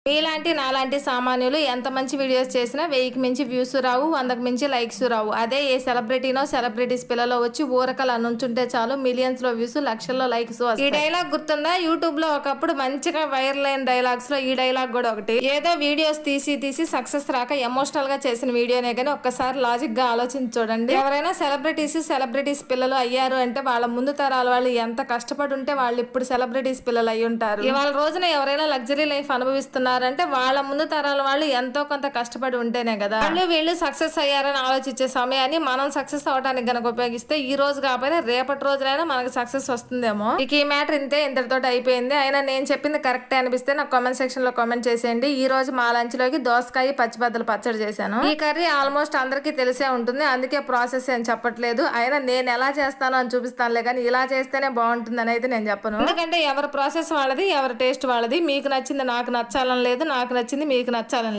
మీలాంటి నాలాంటి సామాన్యులు ఎంత మంచి వీడియోస్ చేసినా 1000కి మించి వ్యూస్ రావు, 100కి మించి లైక్స్ రావు. అదే ఏ సెలబ్రిటీనో సెలబ్రిటీస్ పిల్లలో వచ్చి ఊరకలా నుంచుంటే చాలు మిలియన్స్ లో వ్యూస్, లక్షల్లో లైక్స్. ఈ డైలాగ్ గుర్తుందా? యూట్యూబ్ లో ఒకప్పుడు మంచిగా వైరల్ అయిన డైలాగ్స్ లో ఈ డైలాగ్ కూడా ఒకటి. ఏదో వీడియోస్ తీసి సక్సెస్ రాక ఎమోషనల్ గా చేసిన వీడియోనే కానీ ఒక్కసారి లాజిక్ గా ఆలోచించి చూడండి. ఎవరైనా సెలబ్రిటీస్ పిల్లలు అయ్యారు అంటే వాళ్ళ ముందు తరాల వాళ్ళు ఎంత కష్టపడి ఉంటే వాళ్ళు ఇప్పుడు సెలబ్రిటీస్ పిల్లలు అయ్యి ఉంటారు. ఇవాళ రోజున ఎవరైనా లగ్జరీ లైఫ్ అనుభవిస్తున్నారంటే వాళ్ళ ముందు తరాల వాళ్ళు ఎంతో కొంత కష్టపడి ఉంటేనే కదా. వీళ్ళు సక్సెస్ అయ్యారని ఆలోచించే సమయాన్ని మనం సక్సెస్ అవడానికి గనక ఉపయోగిస్తే ఈ రోజు కాకపోయినా రేపటి రోజునైనా మనకు సక్సెస్ వస్తుందేమో. ఇక ఈ మ్యాటర్ ఇంతటితో అయిపోయింది. అయినా నేను చెప్పింది కరెక్టే అనిపిస్తే నాకు కామెంట్ సెక్షన్ లో కామెంట్ చేసేయండి. ఈ రోజు మా లంచ్ లోకి దోసకాయ పచ్చిబద్దలు పచ్చడి చేశాను. ఈ కర్రీ ఆల్మోస్ట్ అందరికీ తెలిసే ఉంటుంది, అందుకే ప్రాసెస్ ఏం చెప్పట్లేదు. అయినా నేను ఎలా చేస్తానో అని చూపిస్తానులే కానీ ఇలా చేస్తేనే బాగుంటుంది అని అయితే నేను చెప్పను. ఎందుకంటే ఎవరి ప్రాసెస్ వాళ్ళది, ఎవరి టేస్ట్ వాళ్ళది. మీకు నచ్చింది నాకు నచ్చాలని లేదు, నాకు నచ్చింది మీకు నచ్చాలని